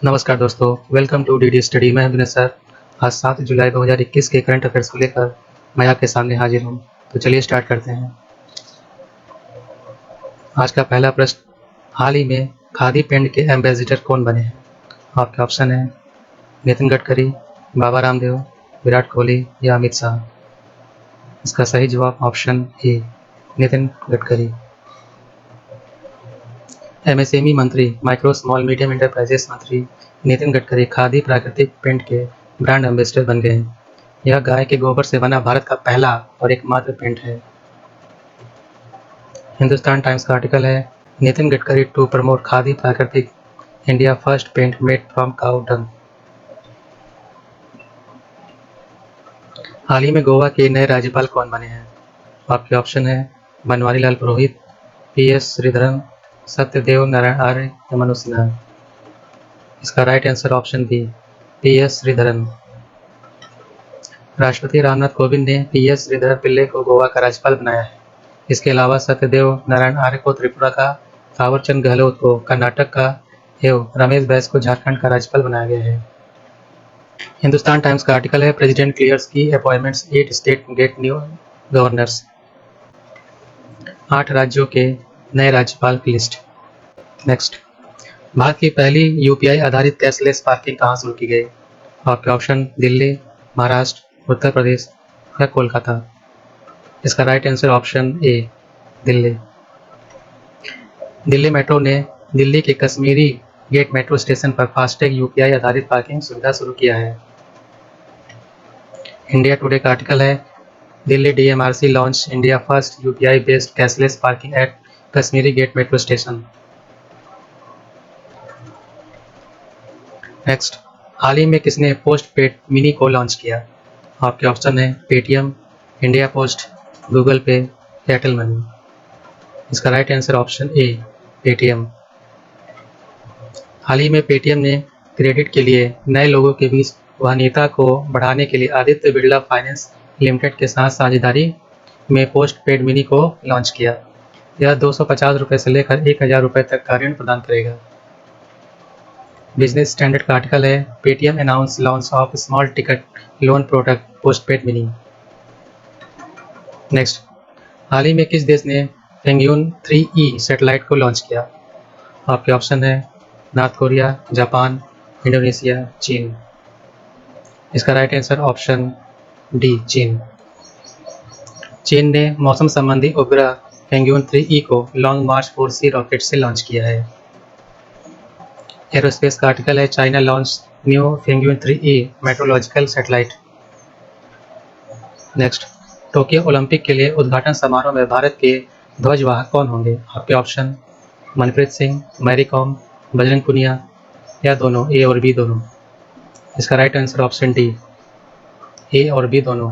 नमस्कार दोस्तों, welcome to DD study. मैं विनय सर। आज 7 जुलाई 2021 के करंट अफेयर्स को लेकर मैं आपके सामने हाजिर हूँ। तो चलिए स्टार्ट करते हैं। आज का पहला प्रश्न, हाल ही में खादी पेंट के एम्बेसडर कौन बने हैं? आपके ऑप्शन है नितिन गडकरी, बाबा रामदेव, विराट कोहली या अमित शाह। इसका सही जवाब option A, Nitin Gadkari. MSME मंत्री, माइक्रो स्मॉल मीडियम एंटरप्राइजेस मंत्री नितिन गडकरी खादी प्राकृतिक पेंट के ब्रांड एम्बेसडर बन गए हैं। यह गाय के गोबर से बना भारत का पहला और एकमात्र पेंट है। हिंदुस्तान टाइम्स का आर्टिकल है, Nitin Gadkari to promote khadi Prakritik India first paint made from cow dung. हाल ही में गोवा के नए राज्यपाल कौन बने हैं? आपके ऑप्शन है बनवारी लाल पुरोहित, पीएस श्रीधरन, सत्यदेव नारायण आर्य या मनोज सिन्हा। इसका right answer option B, P S Sreedharan. राष्ट्रपति रामनाथ कोविंद ने पीएस श्रीधरन पिल्ले को गोवा का राज्यपाल बनाया है। इसके अलावा सत्यदेव नारायण आर्य को त्रिपुरा का, थावरचंद गहलोत को कर्नाटक का एवं रमेश बैस को झारखंड का राज्यपाल बनाया गया है। हिंदुस्तान टाइम्स का आर्टिकल है, प्रेसिडेंट क्लियर्स की appointments, 8 state get new governors. 8 राज्यों के नए राज्यपाल की लिस्ट। नेक्स्ट, भारत की पहली यूपीआई आधारित कैशलेस पार्किंग कहाँ शुरू की गई? आपके ऑप्शन दिल्ली, महाराष्ट्र, उत्तर प्रदेश या कोलकाता। इसका right answer option A, Delhi. Delhi metro ने दिल्ली के कश्मीरी गेट मेट्रो स्टेशन पर फास्टैग यूपीआई आधारित पार्किंग सुविधा शुरू किया है। इंडिया टुडे का आर्टिकल है, Delhi DMRC launch India first UPI based cashless parking at Kashmiri gate metro station. Next, हाल ही में किसने पोस्ट पेड मिनी को लॉन्च किया? आपके ऑप्शन है Paytm, India post, Google Pay, Airtel Money. इसका right answer option A, Paytm. हाल ही में पेटीएम ने क्रेडिट के लिए नए लोगों के बीच वहनीयता को बढ़ाने के लिए आदित्य बिरला फाइनेंस लिमिटेड के साथ साझेदारी में पोस्ट पेड मिनी को लॉन्च किया। यह 250 रुपये से लेकर 1000 रुपये तक का ऋण प्रदान करेगा। बिजनेस स्टैंडर्ड का आर्टिकल है, Paytm announce launch of small ticket loan product postpaid mini. Next, हाल ही में किस देश ने पेंगुइन 3E सैटेलाइट को लॉन्च किया? आपके ऑप्शन है नॉर्थ कोरिया, जापान, इंडोनेशिया, चीन। इसका राइट आंसर ऑप्शन डी, चीन। चीन ने मौसम संबंधी उपग्रह पेंगुइन 3E को लॉन्ग मार्च 4C रॉकेट से लॉन्च किया है। एरोस्पेस का आर्टिकल है, China launch new penguin 3E metrological satellite. Next, Tokyo Olympic के लिए उद्घाटन समारोह में भारत के ध्वजवाहक कौन होंगे? आपके ऑप्शन मनप्रीत सिंह, मैरी कॉम, बजरंग पुनिया या दोनों, ए और बी दोनों। इसका right answer option D, A और बी दोनों।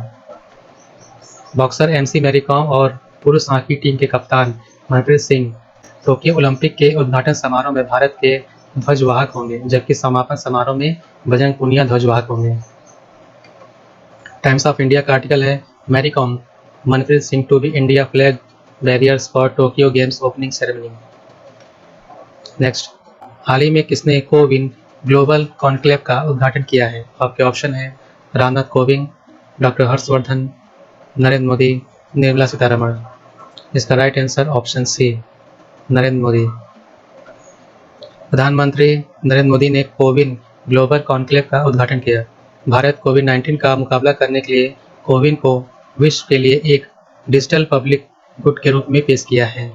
बॉक्सर एमसी मैरी कॉम और पुरुष हॉकी टीम के कप्तान मनप्रीत सिंह टोक्यो ओलंपिक के उद्घाटन समारोह में भारत के ध्वजवाहक होंगे, जबकि समापन समारोह में बजरंग पुनिया ध्वजवाहक होंगे। टाइम्स ऑफ इंडिया का आर्टिकल है, Mary Kom, Manpreet Singh to be India flag bearers for Tokyo games opening ceremony. Next, हाल ही में किसने कोविन ग्लोबल कॉन्क्लेव का उद्घाटन किया है? आपके ऑप्शन है रामनाथ कोविंद, डॉक्टर हर्षवर्धन, नरेंद्र मोदी, निर्मला सीतारमण। इसका right answer option C, Narendra Modi. प्रधानमंत्री नरेंद्र मोदी ने कोविन ग्लोबल कॉन्क्लेव का उद्घाटन किया। भारत कोविड-19 का मुकाबला करने के लिए कोविन को विश्व के लिए एक डिजिटल पब्लिक गुड के रूप में पेश किया है।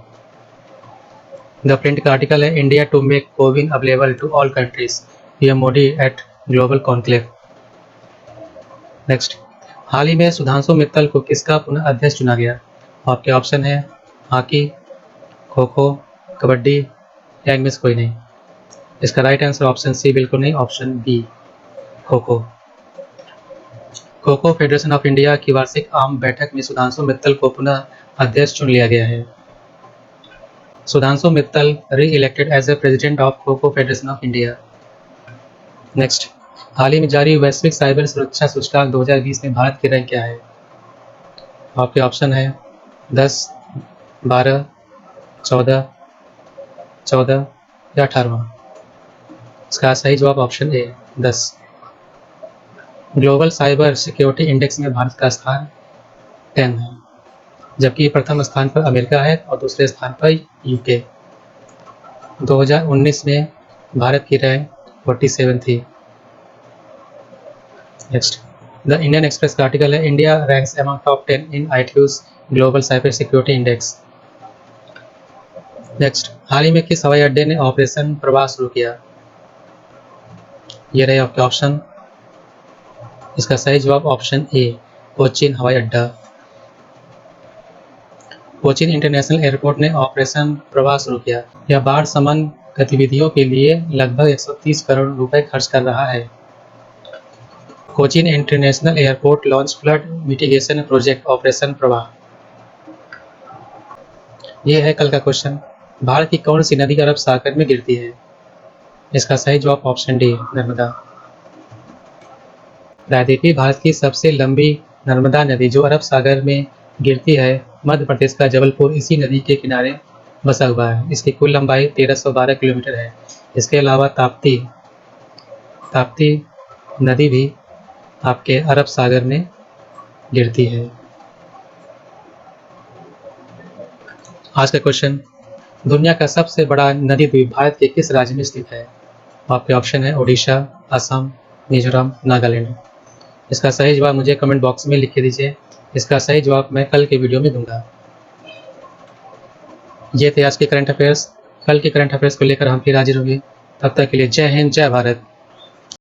द प्रिंट का आर्टिकल है, India to make CoWIN available to all countries, PM Modi at global conclave. Next, हाल ही में सुधांशु मित्तल को किसका पुनः अध्यक्ष चुना गया? आपके ऑप्शन है हॉकी, खो खो, कबड्डी या इनमें से कोई नहीं। इसका राइट आंसर ऑप्शन सी, बिल्कुल नहीं, ऑप्शन बी, खो खो। खो खो फेडरेशन ऑफ इंडिया की वार्षिक आम बैठक में सुधांशु मित्तल को पुनः अध्यक्ष चुन लिया गया है। Sudhanshu Mittal re elected as a president of Kho Kho federation of India. Next, हाल ही में जारी वैश्विक साइबर सुरक्षा सूचकांक 2020 में भारत की रैंक क्या है? आपके ऑप्शन है 10, 12, 14, 14 या 18। इसका सही जवाब option A 10। Global cyber security index में भारत का स्थान 10 है, जबकि प्रथम स्थान पर अमेरिका है और दूसरे स्थान पर यूके। 2019 में भारत की रैंक 47 थी। नेक्स्ट, द इंडियन एक्सप्रेस का आर्टिकल है India ranks among top 10 in ITU's global cyber security index. Next, हाल ही में किस हवाई अड्डे ने ऑपरेशन प्रवाह शुरू किया? ये रहे आपके ऑप्शन। इसका सही जवाब ऑप्शन ए कोचीन हवाई अड्डा। कोचीन इंटरनेशनल एयरपोर्ट ने ऑपरेशन प्रवाह शुरू किया। यह बाढ़ शमन गतिविधियों के लिए लगभग 130 करोड़ रुपए खर्च कर रहा है। Cochin international airport launch flood mitigation project operation प्रवाह। ये है कल का क्वेश्चन। भारत की कौन सी नदी अरब सागर में गिरती है? इसका सही जवाब ऑप्शन डी नर्मदा। प्रायद्वीपीय भारत की सबसे लंबी नर्मदा नदी जो अरब सागर में गिरती है, मध्य प्रदेश का जबलपुर इसी नदी के किनारे बसा हुआ है। इसकी कुल लंबाई 1312 किलोमीटर है। इसके अलावा ताप्ती नदी भी आपके अरब सागर में गिरती है। आज का क्वेश्चन, दुनिया का सबसे बड़ा नदी द्वीप भारत के किस राज्य में स्थित है? आपके ऑप्शन है ओडिशा, असम, मिजोरम, नागालैंड। इसका सही जवाब मुझे कमेंट बॉक्स में लिख के दीजिए। इसका सही जवाब मैं कल के वीडियो में दूंगा। ये थे आज के करंट अफेयर्स। कल के करंट अफेयर्स को लेकर हम फिर हाजिर होंगे। तब तक के लिए जय हिंद, जय भारत।